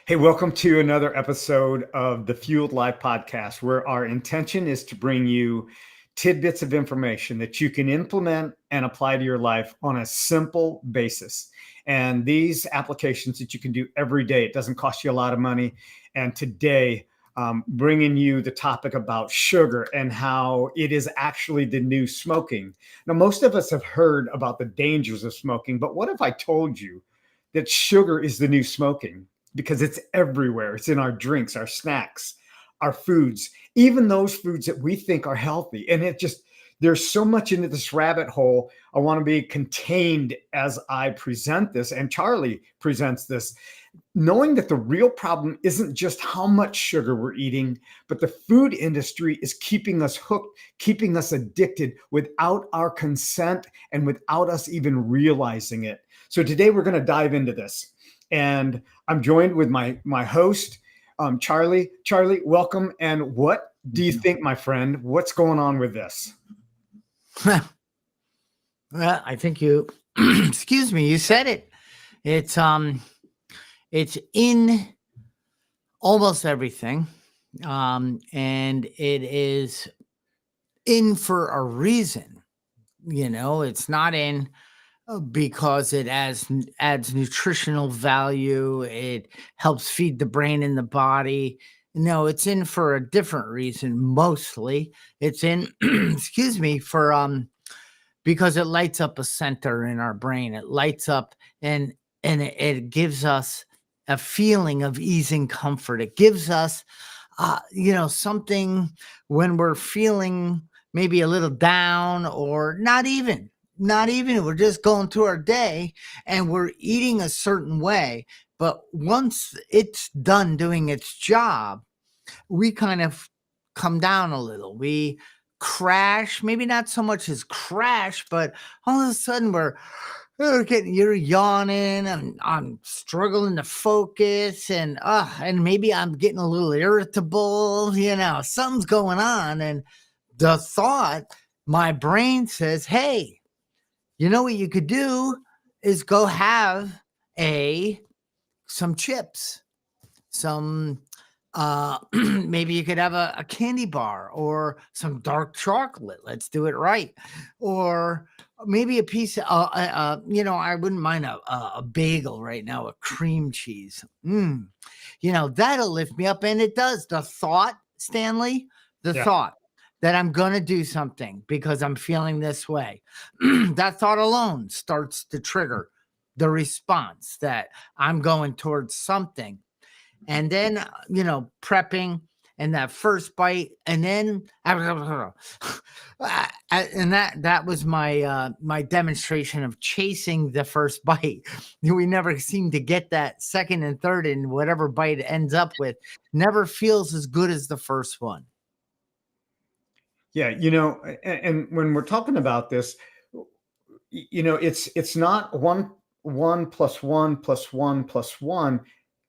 Hey, welcome to another episode of the Fueled Life podcast, where our intention is to bring you tidbits of information that you can implement and apply to your life on a simple basis. And these applications that you can do every day, it doesn't cost you a lot of money. And today, bringing you the topic about sugar and how it is actually the new smoking. Now, most of us have heard about the dangers of smoking, but what if I told you that sugar is the new smoking? Because it's everywhere. It's in our drinks, our snacks, our foods, even those foods that we think are healthy. And there's so much into this rabbit hole. I want to be contained as I present this, and Charlie presents this, knowing that the real problem isn't just how much sugar we're eating, but the food industry is keeping us hooked, keeping us addicted without our consent and without us even realizing it. So today we're going to dive into this. And I'm joined with my host, Charlie. Charlie, welcome. And what do you think, my friend? What's going on with this? Well, I think you, excuse me, you said it. It's in almost everything, and it is in for a reason. It's not in because it adds nutritional value. It helps feed the brain and the body. No, it's in for a different reason. Mostly, it's in, excuse me, for because it lights up a center in our brain. It lights up and it gives us a feeling of ease and comfort. It gives us, something when we're feeling maybe a little down or not even we're just going through our day and we're eating a certain way, but once it's done doing its job, we kind of come down a little. We crash, maybe not so much as crash, but all of a sudden you're yawning and I'm struggling to focus, and maybe I'm getting a little irritable, something's going on. And the thought, my brain says, hey, you know what you could do is go have some chips, some maybe you could have a candy bar or some dark chocolate. Let's do it right. Or maybe a piece of, I wouldn't mind a bagel right now, a cream cheese. That'll lift me up. And it does. The thought, Stanley, Yeah. thought that I'm going to do something because I'm feeling this way. That thought alone starts to trigger the response that I'm going towards something. And then, prepping and that first bite. And then, and that was my demonstration of chasing the first bite. We never seem to get that second and third, and whatever bite it ends up with never feels as good as the first one. Yeah. And when we're talking about this, it's not one plus one plus one plus one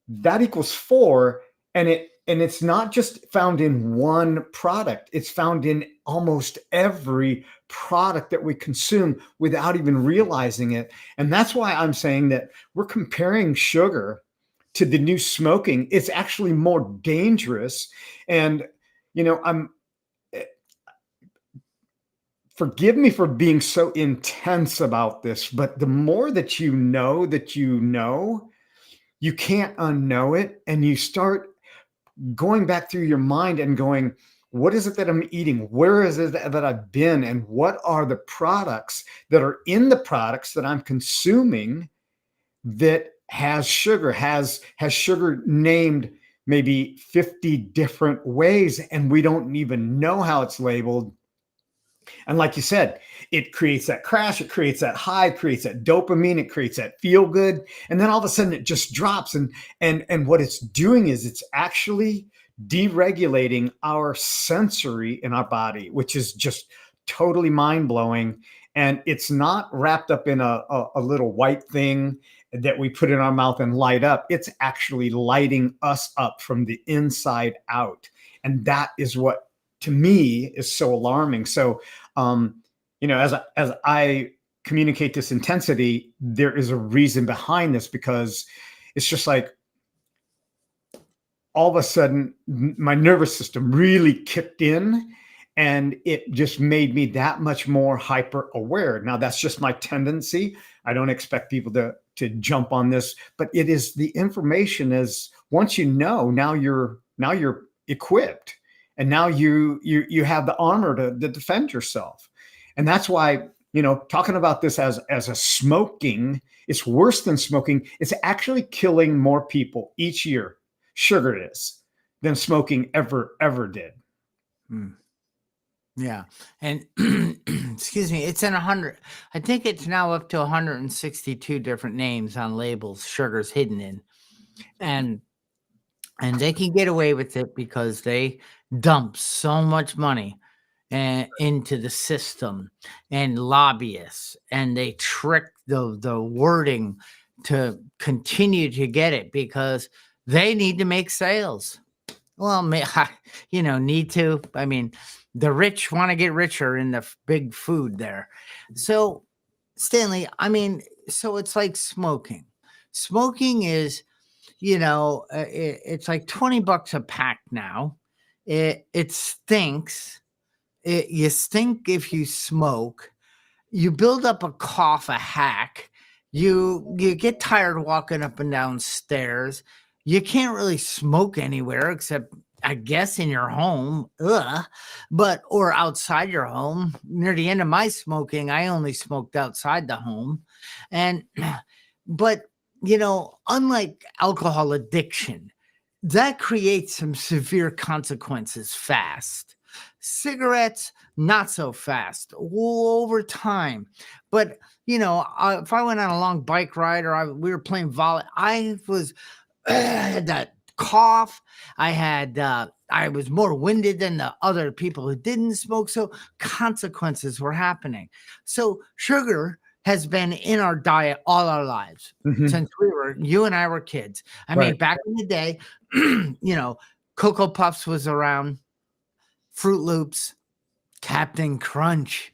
that equals four. And it's not just found in one product. It's found in almost every product that we consume without even realizing it. And that's why I'm saying that we're comparing sugar to the new smoking. It's actually more dangerous. And I'm forgive me for being so intense about this, but the more that you can't unknow it. And you start going back through your mind and going, what is it that I'm eating? Where is it that I've been? And what are the products that are in the products that I'm consuming that has sugar named maybe 50 different ways, and we don't even know how it's labeled. And like you said, it creates that crash, it creates that high, it creates that dopamine, it creates that feel good. And then all of a sudden it just drops. And what it's doing is it's actually deregulating our sensory in our body, which is just totally mind blowing. And it's not wrapped up in a little white thing that we put in our mouth and light up. It's actually lighting us up from the inside out. And that is what, to me, is so alarming. So, as I communicate this intensity, there is a reason behind this, because it's just like all of a sudden my nervous system really kicked in, and it just made me that much more hyper aware. Now that's just my tendency. I don't expect people to jump on this, but it is the information is once you know, now you're equipped, and now you have the armor to defend yourself. And that's why, talking about this as a smoking, it's worse than smoking. It's actually killing more people each year. Sugar is than smoking ever did. Mm. Yeah. And excuse me, it's in 100. I think it's now up to 162 different names on labels sugar's hidden in. And they can get away with it because they dump so much money into the system, and lobbyists, and they trick the wording to continue to get it because they need to make sales. Well, need to. I mean, the rich want to get richer in the big food there. So, Stanley, I mean, so it's like smoking. Smoking is, it's like $20 a pack now. It stinks. You stink if you smoke. You build up a cough, a hack. You get tired walking up and down stairs. You can't really smoke anywhere except, I guess, in your home. Ugh. Or outside your home. Near the end of my smoking, I only smoked outside the home. And but unlike alcohol addiction, that creates some severe consequences fast. Cigarettes, not so fast, over time. But, if I went on a long bike ride or we were playing volley, I had that cough. I was more winded than the other people who didn't smoke. So consequences were happening. So sugar has been in our diet all our lives since you and I were kids. I mean, back in the day, Cocoa Puffs was around, Fruit Loops, Captain Crunch,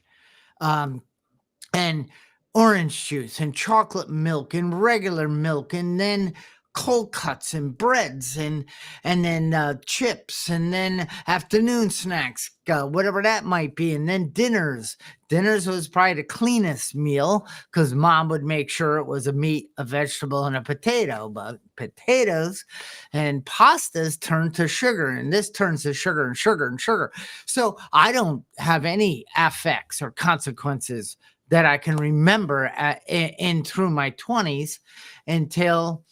and orange juice and chocolate milk and regular milk, and then cold cuts and breads and then chips, and then afternoon snacks, whatever that might be, and then dinners. Dinners was probably the cleanest meal because mom would make sure it was a meat, a vegetable, and a potato. But potatoes and pastas turn to sugar, and this turns to sugar and sugar and sugar. So I don't have any effects or consequences that I can remember in through my 20s until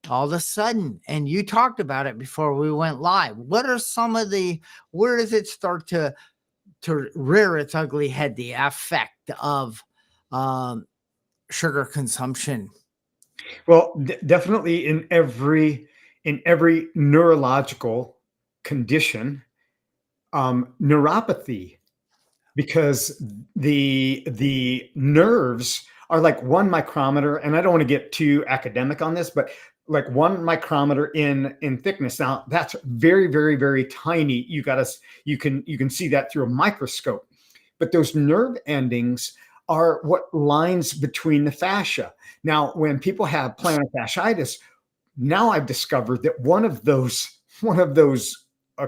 all of a sudden, and you talked about it before we went live. What are some of where does it start to rear its ugly head, the effect of sugar consumption? Well, definitely in every neurological condition, neuropathy, because the nerves are like 1 micrometer, and I don't want to get too academic on this, but like 1 micrometer in thickness. Now that's very, very, very tiny. You can see that through a microscope, but those nerve endings are what lines between the fascia. Now, when people have plantar fasciitis, now I've discovered that one of those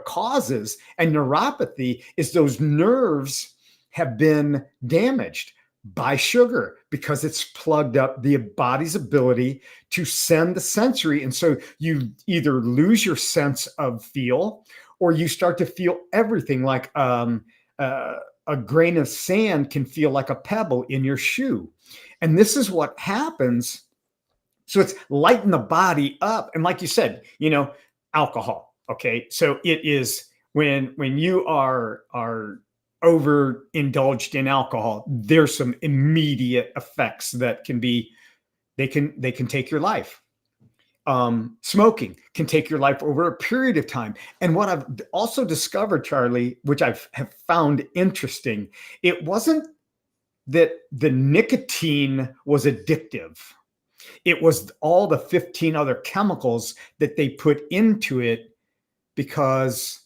causes and neuropathy is those nerves have been damaged by sugar because it's plugged up the body's ability to send the sensory. And so you either lose your sense of feel, or you start to feel everything like a grain of sand can feel like a pebble in your shoe. And this is what happens. So it's lighten the body up. And like you said, alcohol. Okay. So it is when you are overindulged in alcohol, there's some immediate effects that they can take your life. Smoking can take your life over a period of time. And what I've also discovered, Charlie, which have found interesting, it wasn't that the nicotine was addictive. It was all the 15 other chemicals that they put into it, because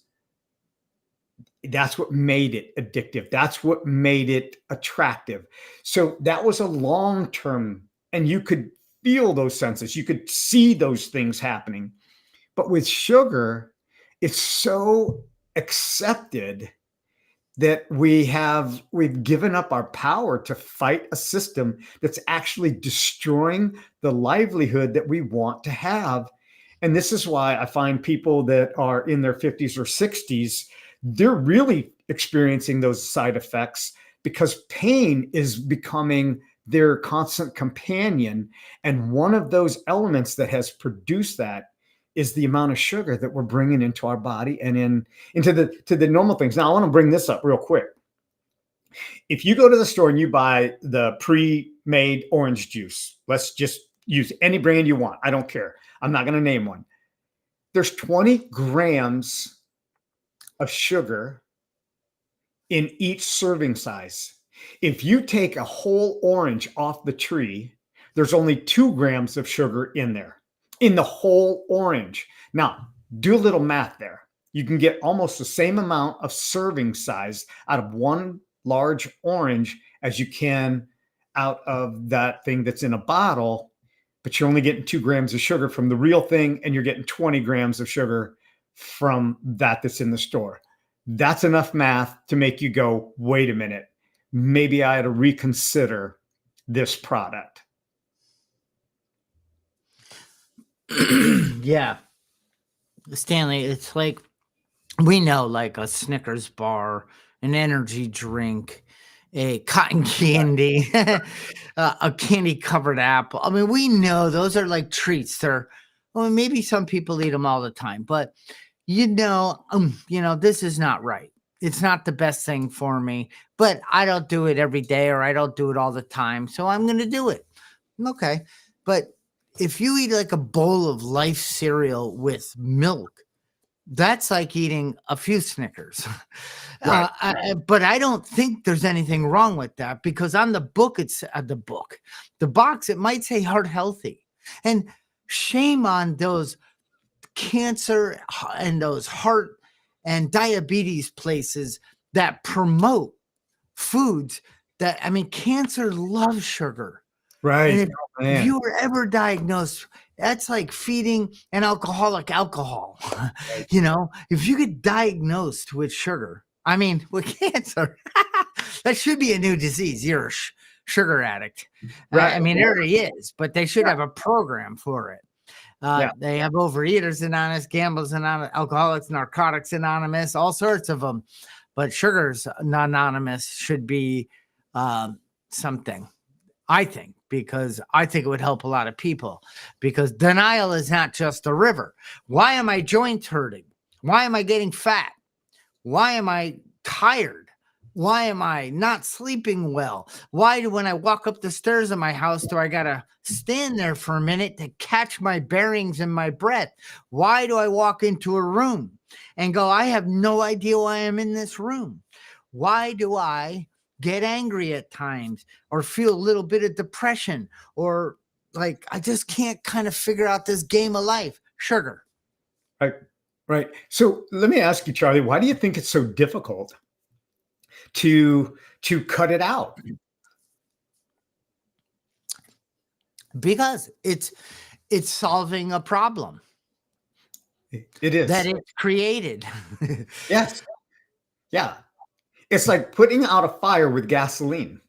that's what made it addictive. That's what made it attractive. So that was a long-term, and you could feel those senses. You could see those things happening. But with sugar, it's so accepted that we've given up our power to fight a system that's actually destroying the livelihood that we want to have. And this is why I find people that are in their 50s or 60s, they're really experiencing those side effects because pain is becoming their constant companion. And one of those elements that has produced that is the amount of sugar that we're bringing into our body and into the normal things. Now, I want to bring this up real quick. If you go to the store and you buy the pre-made orange juice, let's just use any brand you want. I don't care. I'm not going to name one. There's 20 grams of sugar in each serving size. If you take a whole orange off the tree, there's only 2 grams of sugar in there, in the whole orange. Now, do a little math there. You can get almost the same amount of serving size out of one large orange as you can out of that thing that's in a bottle, but you're only getting 2 grams of sugar from the real thing, and you're getting 20 grams of sugar from that's in the store. That's enough math to make you go, wait a minute, maybe I had to reconsider this product. Yeah. Stanley, it's like, we know like a Snickers bar, an energy drink, a cotton candy, a candy covered apple. I mean, we know those are like treats. Well, maybe some people eat them all the time, but this is not right. It's not the best thing for me, but I don't do it every day or I don't do it all the time. So I'm going to do it. Okay. But if you eat like a bowl of Life cereal with milk, that's like eating a few Snickers. Right. But I don't think there's anything wrong with that because on the book, the box, it might say heart healthy. And shame on those cancer and those heart and diabetes places that promote foods that, I mean, cancer loves sugar. Right. And if you were ever diagnosed, that's like feeding an alcoholic alcohol. Right. If you get diagnosed with sugar, I mean, with cancer, that should be a new disease. You're a sugar addict. Right. I mean, it already is, but they should have a program for it. They have Overeaters Anonymous, Gamblers Anonymous, Alcoholics, Narcotics Anonymous, all sorts of them. But Sugars Anonymous should be something, I think, because I think it would help a lot of people. Because denial is not just a river. Why am I joint hurting? Why am I getting fat? Why am I tired? Why am I not sleeping well? Why do when I walk up the stairs of my house, do I got to stand there for a minute to catch my bearings and my breath? Why do I walk into a room and go, I have no idea why I'm in this room? Why do I get angry at times or feel a little bit of depression or like I just can't kind of figure out this game of life? Sugar. Right. So let me ask you, Charlie, why do you think it's so difficult to cut it out? Because it's solving a problem. It is. That it's created. Yes. Yeah. It's like putting out a fire with gasoline.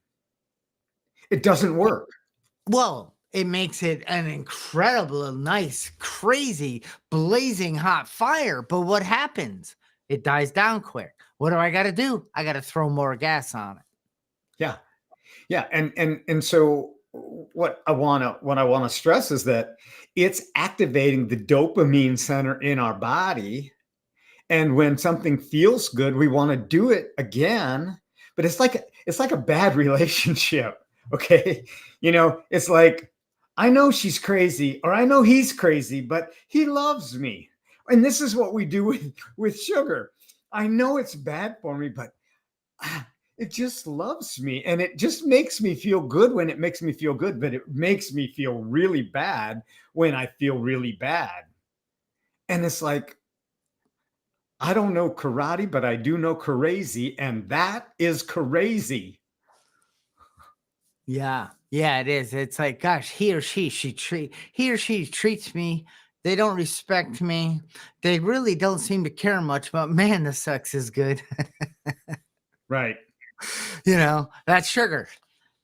It doesn't work. Well, it makes it an incredible, nice, crazy, blazing hot fire. But what happens? It dies down quick. What do I got to do? I got to throw more gas on it. Yeah. Yeah. And so what I want to stress is that it's activating the dopamine center in our body. And when something feels good, we want to do it again. But it's like a bad relationship. Okay. It's like, I know she's crazy or I know he's crazy, but he loves me. And this is what we do with sugar. I know it's bad for me, but it just loves me. And it just makes me feel good when it makes me feel good, but it makes me feel really bad when I feel really bad. And it's like, I don't know karate, but I do know crazy, and that is crazy. Yeah, it is. It's like, gosh, he or she treats me They don't respect me. They really don't seem to care much, but man, the sex is good. Right. That's sugar.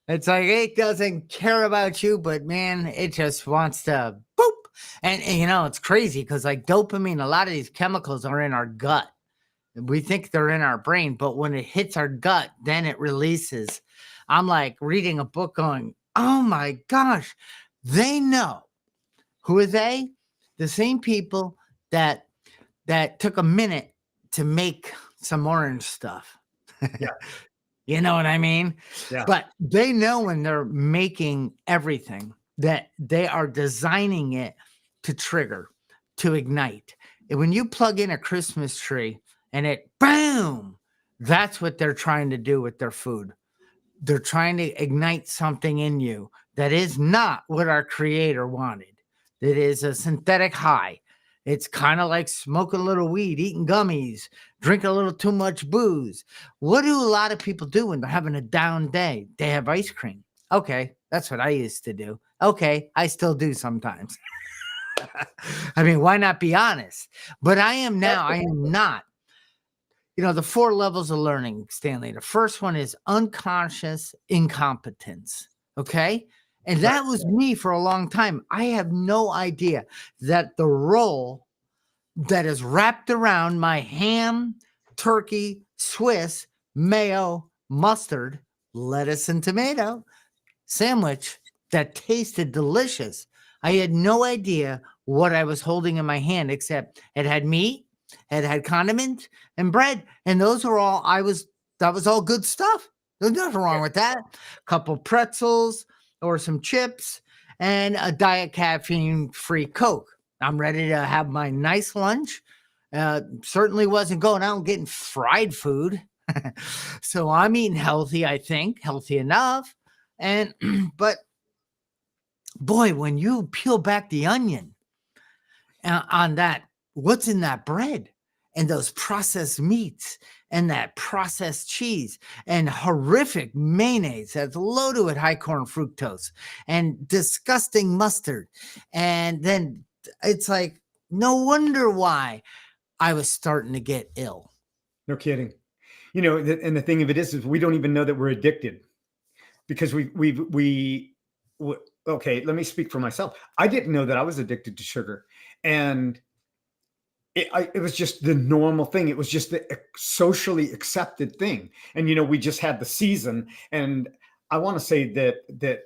It's like it doesn't care about you, but man, it just wants to boop. And it's crazy because like dopamine, a lot of these chemicals are in our gut. We think they're in our brain, but when it hits our gut, then it releases. I'm like reading a book going, oh my gosh, they know. Who are they? The same people that took a minute to make some orange stuff. Yeah. You know what I mean? Yeah. But they know when they're making everything that they are designing it to trigger, to ignite. And when you plug in a Christmas tree and it boom, that's what they're trying to do with their food. They're trying to ignite something in you that is not what our creator wanted. That is a synthetic high. It's kind of like smoking a little weed, eating gummies, drinking a little too much booze. What do a lot of people do when they're having a down day? They have ice cream. Okay, that's what I used to do. Okay, I still do sometimes. I mean, why not be honest? But I am not. The 4 levels of learning, Stanley. The first one is unconscious incompetence. Okay. And that was me for a long time. I have no idea that the roll that is wrapped around my ham, turkey, Swiss, mayo, mustard, lettuce, and tomato sandwich that tasted delicious. I had no idea what I was holding in my hand, except it had meat, it had condiments and bread. And those were all that was all good stuff. There's nothing wrong with that. A couple pretzels or some chips and a diet caffeine-free Coke. I'm ready to have my nice lunch. Certainly wasn't going out and getting fried food. So I'm eating healthy, I think, healthy enough. And, but boy, when you peel back the onion on that, what's in that bread and those processed meats and that processed cheese and horrific mayonnaise that's loaded with high corn fructose and disgusting mustard. And then it's like, no wonder why I was starting to get ill. No kidding. And the thing of it is we don't even know that we're addicted because okay, let me speak for myself. I didn't know that I was addicted to sugar. And it was just the normal thing. It was just the socially accepted thing. And, we just had the season. And I want to say that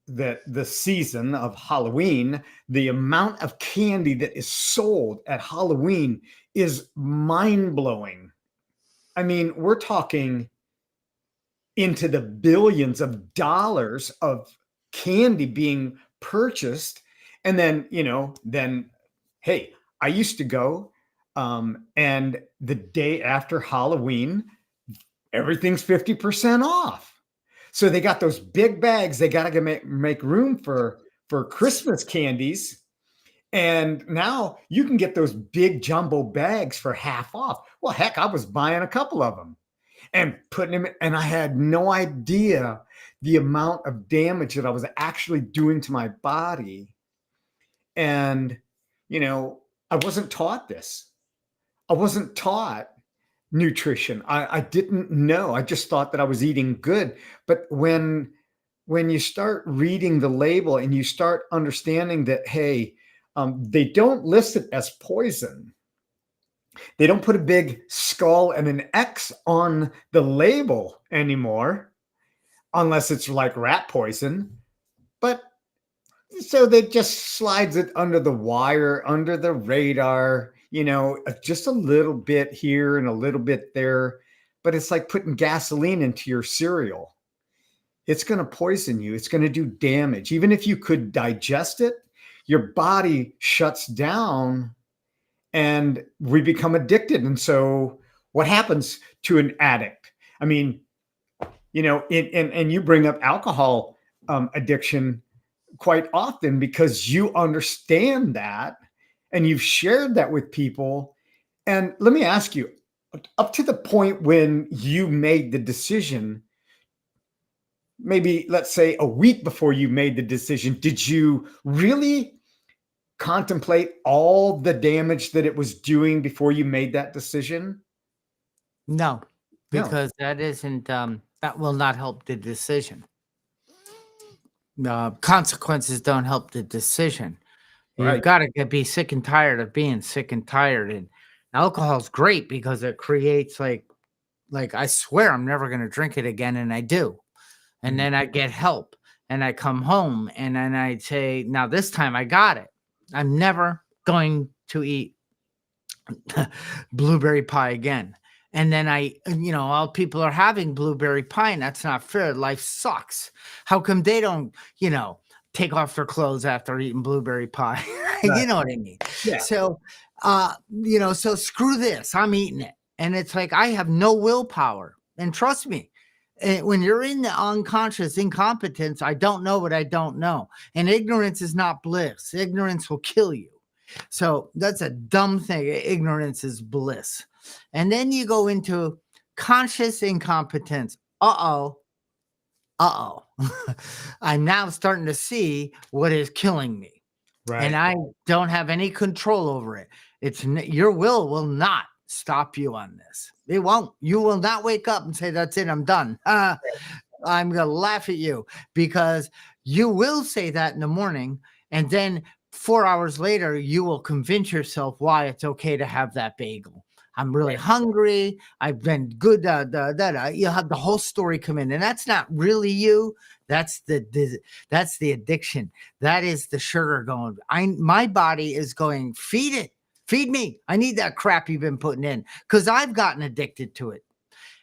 the season of Halloween, the amount of candy that is sold at Halloween is mind blowing. I mean, we're talking into the billions of dollars of candy being purchased. And then, hey, I used to go and the day after Halloween, everything's 50% off. So they got those big bags. They got to make room for Christmas candies. And now you can get those big jumbo bags for half off. Well, heck, I was buying a couple of them and putting them in, and I had no idea the amount of damage that I was actually doing to my body. And, I wasn't taught this. I wasn't taught nutrition. I didn't know. I just thought that I was eating good. But when you start reading the label and you start understanding that, hey, they don't list it as poison. They don't put a big skull and an X on the label anymore, unless it's like rat poison. But so they just slides it under the wire, under the radar, just a little bit here and a little bit there. But it's like putting gasoline into your cereal. It's going to poison you. It's going to do damage. Even if you could digest it, your body shuts down and we become addicted. And so what happens to an addict? I mean, and you bring up alcohol addiction quite often because you understand that and you've shared that with people. And let me ask you, up to the point when you made the decision, maybe let's say a week before you made the decision, did you really contemplate all the damage that it was doing before you made that decision? No, No. because that isn't, that will not help the decision. Consequences don't help the decision. You've Right. got to be sick and tired of being sick and tired. And alcohol's great because it creates like I swear I'm never going to drink it again, and I do. And Mm. then I get help, and I come home, and then I say, now this time I got it. I'm never going to eat blueberry pie again. And then all people are having blueberry pie, and that's not fair. Life sucks. How come they don't, take off their clothes after eating blueberry pie? Right. You know what I mean? Yeah. So, so screw this. I'm eating it. And it's like, I have no willpower. And trust me, when you're in the unconscious incompetence, I don't know what I don't know. And ignorance is not bliss. Ignorance will kill you. So that's a dumb thing. Ignorance is bliss. And then you go into conscious incompetence. Uh-oh. Uh-oh. I'm now starting to see what is killing me. Right. And I don't have any control over it. Your will not stop you on this. It won't. You will not wake up and say, that's it, I'm done. I'm going to laugh at you, because you will say that in the morning, and then 4 hours later, you will convince yourself why it's okay to have that bagel. I'm really hungry. I've been good. You'll have the whole story come in, and that's not really you. That's the addiction. That is the sugar going. My body is going, feed it, feed me. I need that crap you've been putting in, because I've gotten addicted to it.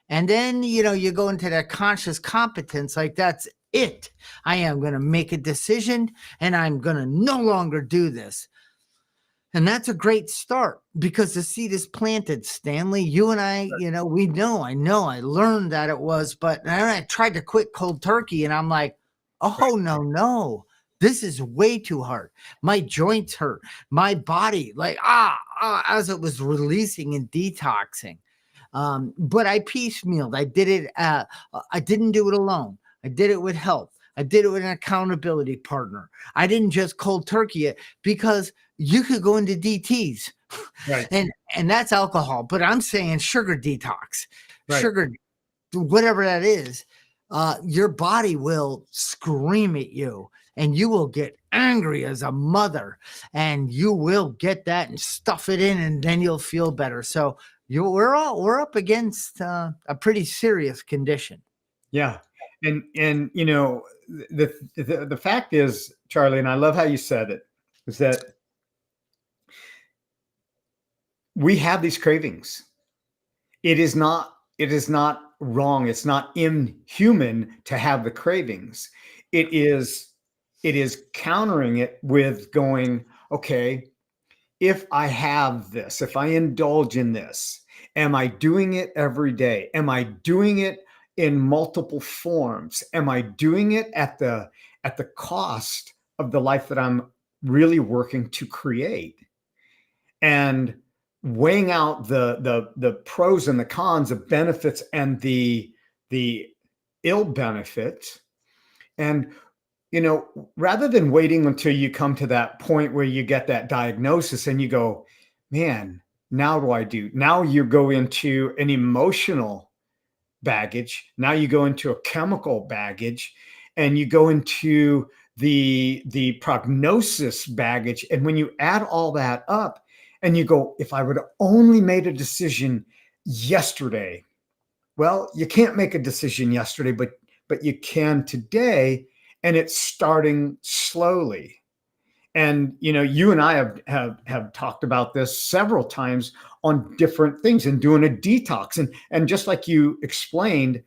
And then, you go into that conscious competence, like that's it. I am going to make a decision, and I'm going to no longer do this. And that's a great start, because the seed is planted. Stanley, you and I, I learned that it was, but then I tried to quit cold turkey, and I'm like, oh, no, this is way too hard. My joints hurt, my body, as it was releasing and detoxing. But I piecemealed. I did it. I didn't do it alone. I did it with help. I did it with an accountability partner. I didn't just cold turkey it, because you could go into DTs, Right. and that's alcohol. But I'm saying sugar detox, Right. sugar, whatever that is. Your body will scream at you, and you will get angry as a mother, and you will get that and stuff it in, and then you'll feel better. So we're up against a pretty serious condition. Yeah. And the fact is, Charlie, and I love how you said it, is that we have these cravings. It is not wrong. It's not inhuman to have the cravings. It is countering it with going, okay, if I have this, if I indulge in this, am I doing it every day? Am I doing it in multiple forms? Am I doing it at the cost of the life that I'm really working to create? And weighing out the pros and the cons, of benefits and the ill benefits. And rather than waiting until you come to that point where you get that diagnosis and you go, man, now what do I do? Now you go into an emotional baggage. Now you go into a chemical baggage, and you go into the prognosis baggage. And when you add all that up and you go, if I would have only made a decision yesterday, well, you can't make a decision yesterday, but you can today, and it's starting slowly. And you and I have talked about this several times on different things, and doing a detox. And just like you explained,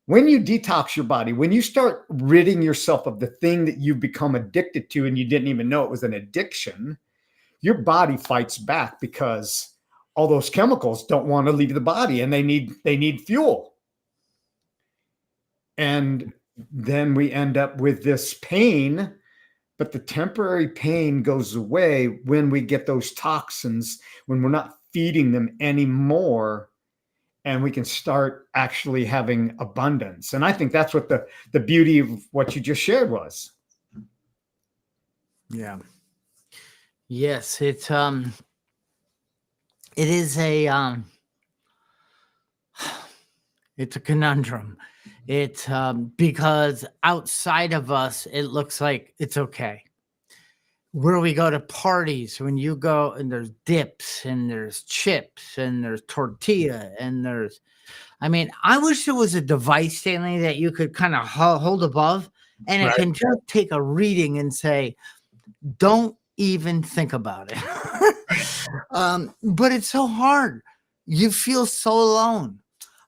when you detox your body, when you start ridding yourself of the thing that you've become addicted to, and you didn't even know it was an addiction, your body fights back, because all those chemicals don't want to leave the body, and they need fuel. And then we end up with this pain, but the temporary pain goes away when we get those toxins, when we're not feeding them anymore, and we can start actually having abundance. And I think that's what the beauty of what you just shared was. Yeah. Yes, it is a it's a conundrum. It's because outside of us, it looks like it's okay. Where we go to parties, when you go and there's dips and there's chips and there's tortilla and there's, I mean, I wish there was a device, Stanley, that you could kind of hold above and it Right. can just take a reading and say, don't even think about it. But it's so hard. You feel so alone.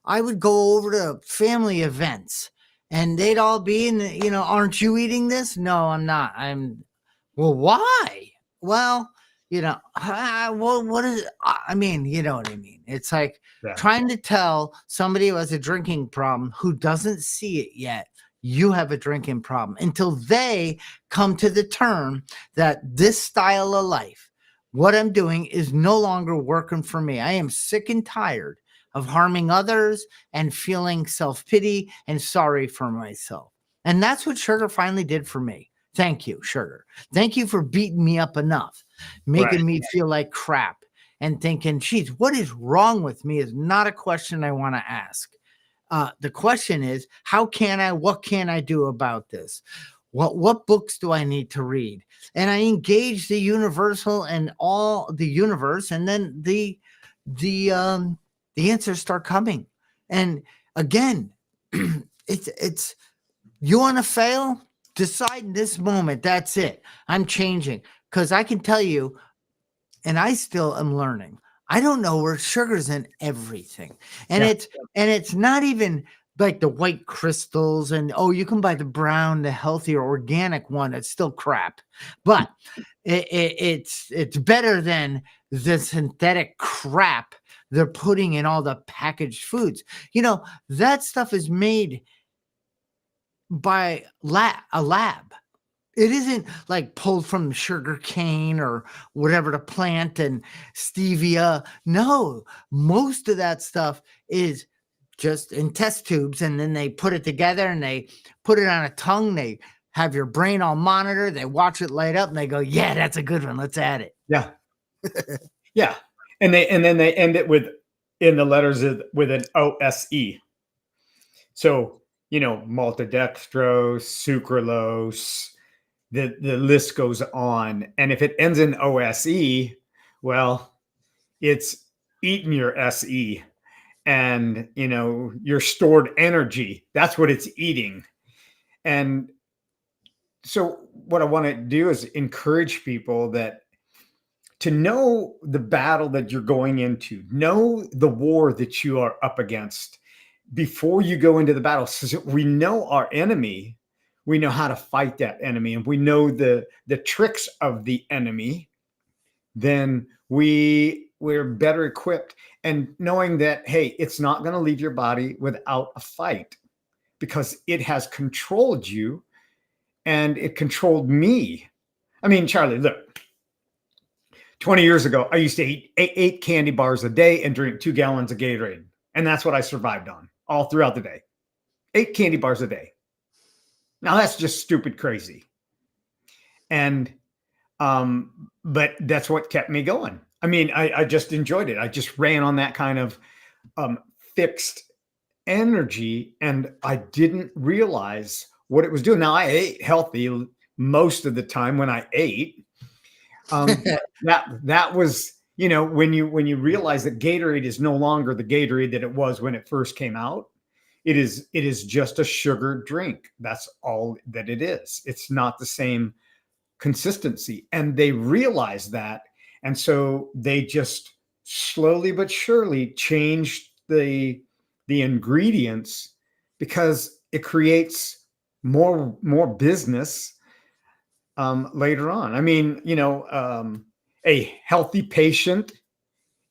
I would go over to family events and they'd all be in the, aren't you eating this? No, I'm not. Well, why? Well, well, what is, I mean, you know what I mean? It's like Yeah. trying to tell somebody who has a drinking problem who doesn't see it yet, you have a drinking problem until they come to the term that this style of life, what I'm doing is no longer working for me. I am sick and tired of harming others and feeling self pity and sorry for myself. And that's what sugar finally did for me. Thank you, sugar. Thank you for beating me up enough, Right. making me feel like crap and thinking, geez, what is wrong with me is not a question I want to ask. The question is, what can I do about this? What books do I need to read? And I engage the universal and all the universe, and then the answers start coming. And again, it's you want to fail? Decide in this moment. That's it. I'm changing because I can tell you, and I still am learning. I don't know where sugar's in everything. And Yeah. it's not even like the white crystals and you can buy the brown, the healthier organic one. It's still crap. But it's better than the synthetic crap they're putting in all the packaged foods. That stuff is made by a lab. It isn't like pulled from sugar cane or whatever the plant and stevia. No, most of that stuff is just in test tubes, and then they put it together and they put it on a tongue. They have your brain all monitored. They watch it light up and they go, yeah, that's a good one. Let's add it. Yeah. Yeah. And then they end it in the letters with an OSE. So, maltodextrose, sucralose, the list goes on. And if it ends in OSE, well, it's eating your SE and, your stored energy. That's what it's eating. And so what I want to do is encourage people to know the battle that you're going into, know the war that you are up against before you go into the battle. So we know our enemy, we know how to fight that enemy, and we know the tricks of the enemy, then we're better equipped. And knowing that, hey, it's not going to leave your body without a fight because it has controlled you and it controlled me. I mean, Charlie, look, 20 years ago, I used to eat eight candy bars a day and drink 2 gallons of Gatorade. And that's what I survived on all throughout the day. 8 candy bars a day. Now that's just stupid crazy. And, but that's what kept me going. I mean, I just enjoyed it. I just ran on that kind of fixed energy and I didn't realize what it was doing. Now I ate healthy most of the time when I ate. That was, when you realize that Gatorade is no longer the Gatorade that it was when it first came out. It is just a sugar drink. That's all that it is. It's not the same consistency. And they realized that. And so they just slowly but surely changed the ingredients because it creates more business later on. I mean, a healthy patient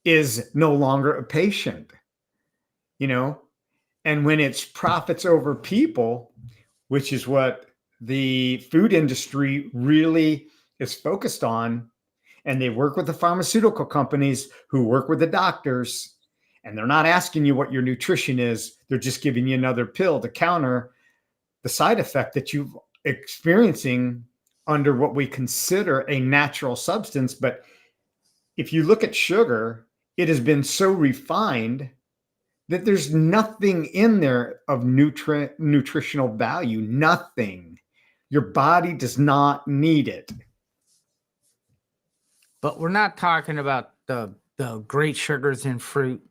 is no longer a patient, and when it's profits over people, which is what the food industry really is focused on, and they work with the pharmaceutical companies who work with the doctors, and they're not asking you what your nutrition is. They're just giving you another pill to counter the side effect that you've experiencing under what we consider a natural substance. But if you look at sugar, it has been so refined that there's nothing in there of nutritional value, nothing. Your body does not need it. But we're not talking about the great sugars in fruit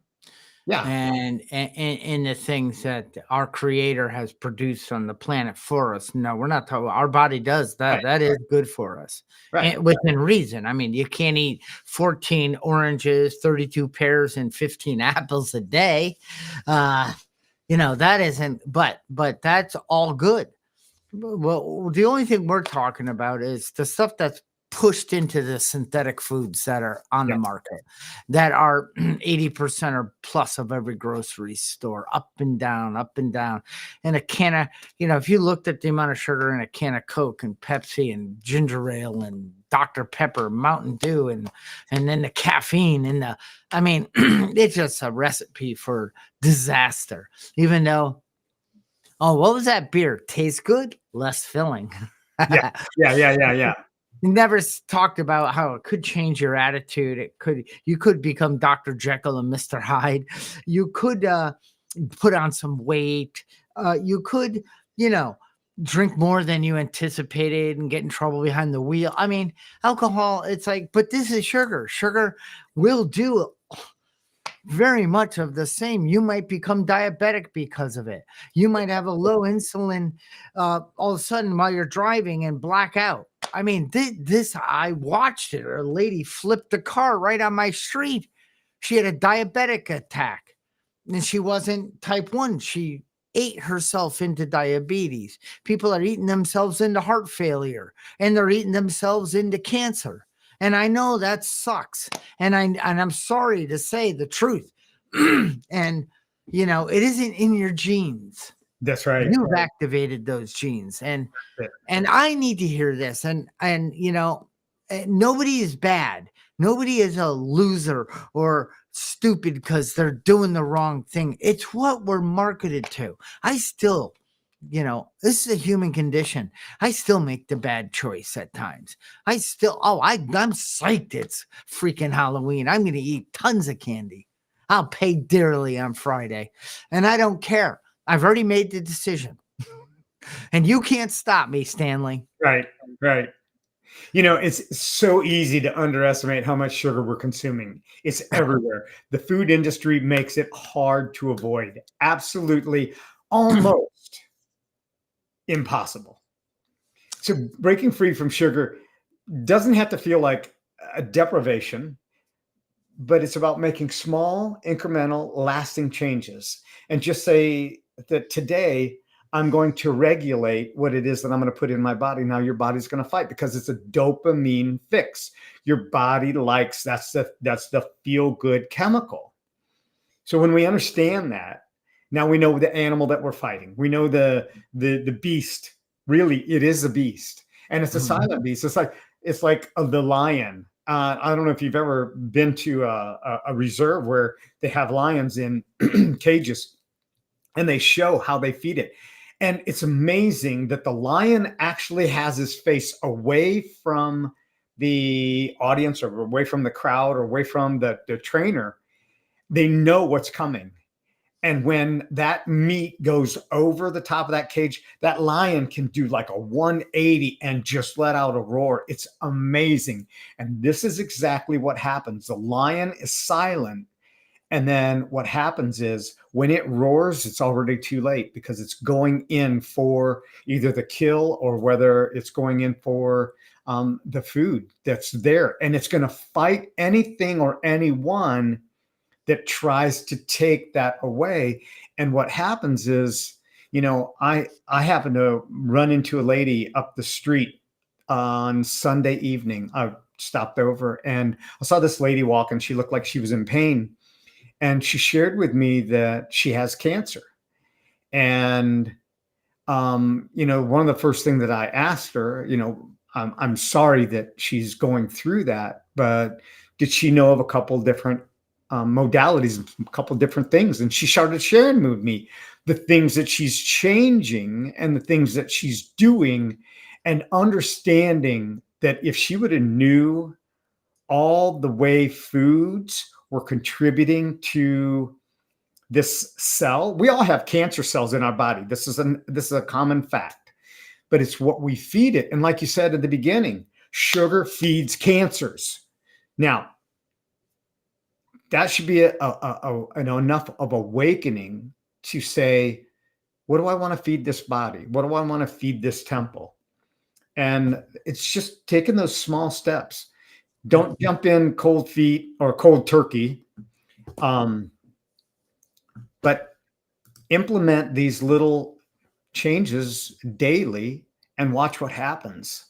Yeah, and the things that our creator has produced on the planet for us. No, we're not talking. Our body does that. right, That is good for us, right. and within reason. I mean, you can't eat 14 oranges, 32 pears, and 15 apples a day. That isn't. But that's all good. Well, the only thing we're talking about is the stuff that's pushed into the synthetic foods that are on the Yes, market, that are 80% or plus of every grocery store, up and down, up and down. And a can of, if you looked at the amount of sugar in a can of Coke and Pepsi and ginger ale and Dr. Pepper, Mountain Dew, and then the caffeine and it's just a recipe for disaster. Even though, oh, what was that beer? Tastes good, less filling. yeah, yeah. Never talked about how it could change your attitude. You could become Dr. Jekyll and Mr. Hyde. You could put on some weight. You could, drink more than you anticipated and get in trouble behind the wheel. I mean, alcohol, it's like, but this is sugar. Sugar will do very much of the same. You might become diabetic because of it. You might have a low insulin all of a sudden while you're driving and black out. I mean, this I watched it. A lady flipped a car right on my street. She had a diabetic attack, and she wasn't type 1. She ate herself into diabetes. People are eating themselves into heart failure, and they're eating themselves into cancer. And I know that sucks. And I'm sorry to say the truth. And it isn't in your genes. That's right. You've activated those genes. And I need to hear this. And nobody is bad. Nobody is a loser or stupid because they're doing the wrong thing. It's what we're marketed to. I still, this is a human condition. I still make the bad choice at times. I'm psyched it's freaking Halloween. I'm going to eat tons of candy. I'll pay dearly on Friday. And I don't care. I've already made the decision. And you can't stop me, Stanley. Right. It's so easy to underestimate how much sugar we're consuming. It's everywhere. The food industry makes it hard to avoid. Absolutely, almost impossible. So breaking free from sugar doesn't have to feel like a deprivation, but it's about making small, incremental, lasting changes. And just say that today I'm going to regulate what it is that I'm going to put in my body. Now your body's going to fight because it's a dopamine fix. Your body likes, that's the feel good chemical. So when we understand that, now we know the animal that we're fighting. We know the beast. Really, it is a beast, and it's a silent beast. It's like the lion. I don't know if you've ever been to a reserve where they have lions in cages, and they show how they feed it. And it's amazing that the lion actually has his face away from the audience or away from the crowd or away from the trainer. They know what's coming. And when that meat goes over the top of that cage, that lion can do like a 180 and just let out a roar. It's amazing. And this is exactly what happens. The lion is silent. And then what happens is when it roars, it's already too late because it's going in for either the kill or whether it's going in for the food that's there. And it's going to fight anything or anyone that tries to take that away. And what happens is, I happened to run into a lady up the street on Sunday evening. I stopped over and I saw this lady walking. She looked like she was in pain. And she shared with me that she has cancer. And, one of the first things that I asked her, I'm sorry that she's going through that, but did she know of a couple different modalities, a couple different things? And she started sharing with me the things that she's changing and the things that she's doing. and understanding that if she would have knew all the way foods were contributing to this cell, we all have cancer cells in our body. This is a common fact, but it's what we feed it. And like you said at the beginning, sugar feeds cancers. Now, that should be an enough of awakening to say, what do I want to feed this body? What do I want to feed this temple? And it's just taking those small steps. Don't jump in cold feet or cold turkey, but implement these little changes daily and watch what happens.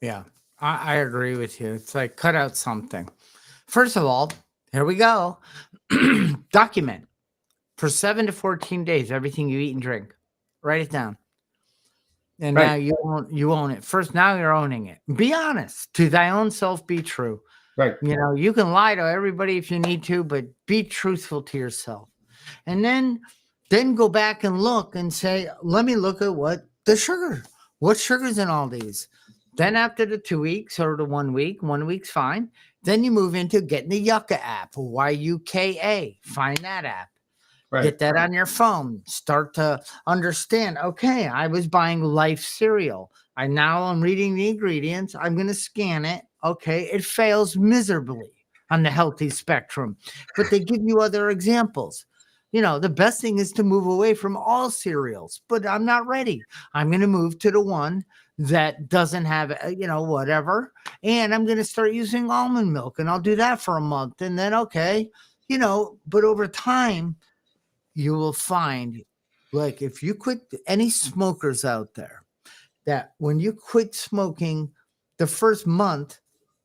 Yeah, I agree with you. It's like cut out something. First of all, here we go. Document for 7 to 14 days everything you eat and drink. Write it down. And Right. now you own it. First, now you're owning it. Be honest. To thy own self be true. Right. You know, you can lie to everybody if you need to, but be truthful to yourself. And then go back and look and say, let me look at what sugar's in all these. Then after the 2 weeks or the 1 week, 1 week's fine. Then you move into getting the Yucca app, YUKA. Find that app. Right. Get that on your phone. Start to understand, okay, I was buying Life cereal. I'm reading the ingredients. I'm going to scan it. Okay, it fails miserably on the healthy spectrum. But they give you other examples. You know, the best thing is to move away from all cereals, but I'm not ready. I'm going to move to the one that doesn't have, whatever. And I'm going to start using almond milk, and I'll do that for a month. And then, okay, but over time, you will find, like, if you quit, any smokers out there, that when you quit smoking the first month,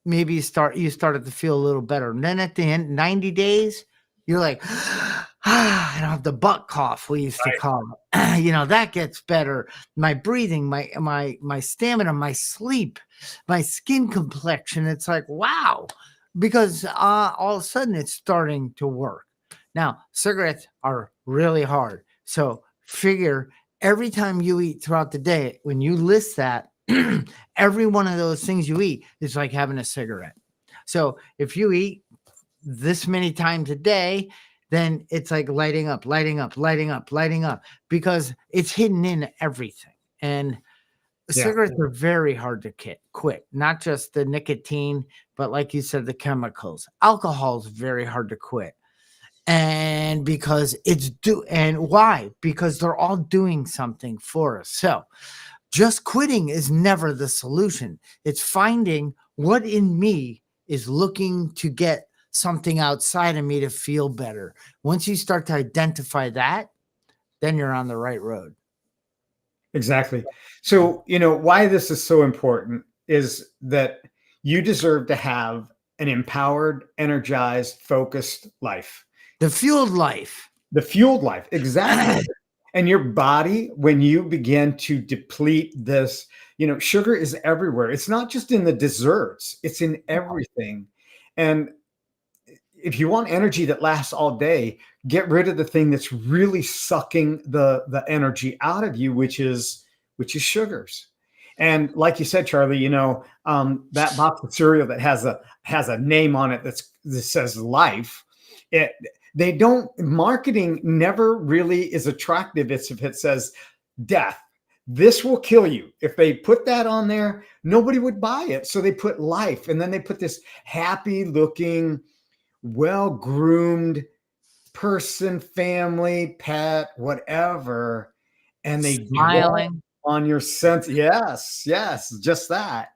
maybe you started to feel a little better. And then at the end, 90 days, you're like, I don't have the butt cough we used to call it. That gets better. My breathing, my stamina, my sleep, my skin complexion. It's like, wow, because all of a sudden it's starting to work. Now, cigarettes are really hard. So figure every time you eat throughout the day, when you list that, every one of those things you eat is like having a cigarette. So if you eat this many times a day, then it's like lighting up, because it's hidden in everything. And cigarettes are very hard to quit, not just the nicotine, but like you said, the chemicals. Alcohol is very hard to quit. And because and why? Because they're all doing something for us. So just quitting is never the solution. It's finding what in me is looking to get something outside of me to feel better. Once you start to identify that, then you're on the right road. Exactly. So, why this is so important is that you deserve to have an empowered, energized, focused life. The fueled life. The fueled life. Exactly. And your body, when you begin to deplete this, sugar is everywhere. It's not just in the desserts, it's in everything. And if you want energy that lasts all day, get rid of the thing that's really sucking the energy out of you, which is sugars. And like you said, Charlie, that box of cereal that has a name on it that says Life. Marketing never really is attractive if it says death. This will kill you. If they put that on there, nobody would buy it. So they put Life, and then they put this happy looking, well-groomed person, family, pet, whatever, and they smiling on your sense. Yes, just that.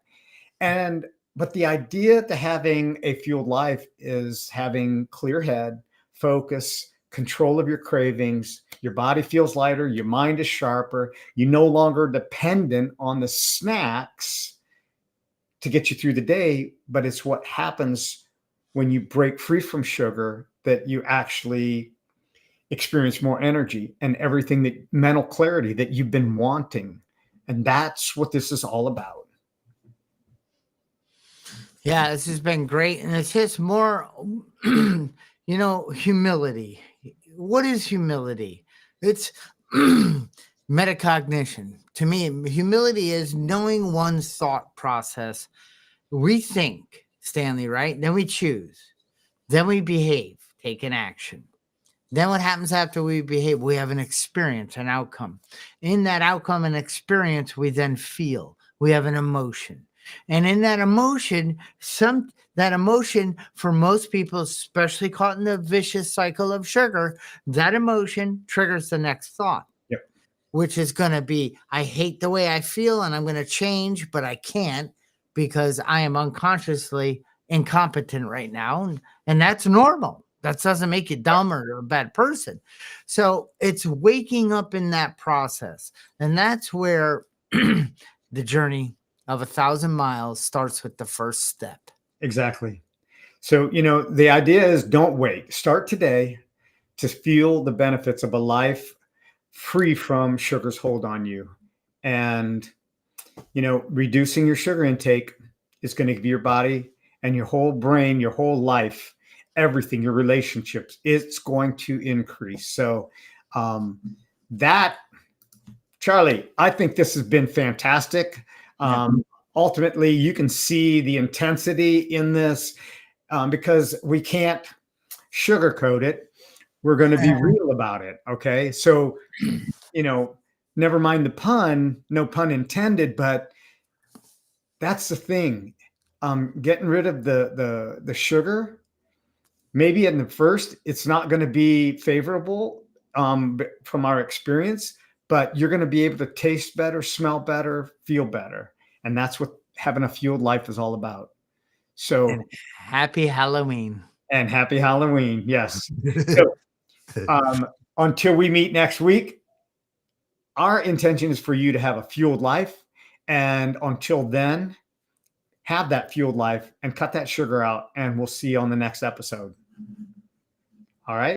But the idea to having a fueled life is having clear head, focus, control of your cravings. Your body feels lighter. Your mind is sharper. You're no longer dependent on the snacks to get you through the day, but it's what happens when you break free from sugar that you actually experience more energy and everything, that mental clarity that you've been wanting. And that's what this is all about. Yeah, this has been great. And it's just more, humility. What is humility? It's Metacognition. To me, humility is knowing one's thought process. We think, Stanley, right? Then we choose. Then we behave, take an action. Then what happens after we behave? We have an experience, an outcome. In that outcome and experience, we then feel. We have an emotion. And in that emotion, that emotion for most people, especially caught in the vicious cycle of sugar, that emotion triggers the next thought, Yep. which is going to be, I hate the way I feel and I'm going to change, but I can't because I am unconsciously incompetent right now. And that's normal. That doesn't make you dumb or a bad person. So it's waking up in that process. And that's where the journey of 1,000 miles starts with the first step. Exactly. So, the idea is don't wait. Start today to feel the benefits of a life free from sugar's hold on you. And, reducing your sugar intake is going to give your body and your whole brain, your whole life, everything, your relationships, it's going to increase. So, that, Charlie, I think this has been fantastic. Yeah. Ultimately, you can see the intensity in this because we can't sugarcoat it. We're going to be real about it. Okay. So, never mind the pun, no pun intended, but that's the thing. Getting rid of the sugar, maybe in the first, it's not going to be favorable from our experience, but you're going to be able to taste better, smell better, feel better. And that's what having a fueled life is all about. So, And happy Halloween. and happy Halloween. Yes. So, until we meet next week, our intention is for you to have a fueled life. And until then, have that fueled life and cut that sugar out. And we'll see you on the next episode. All right.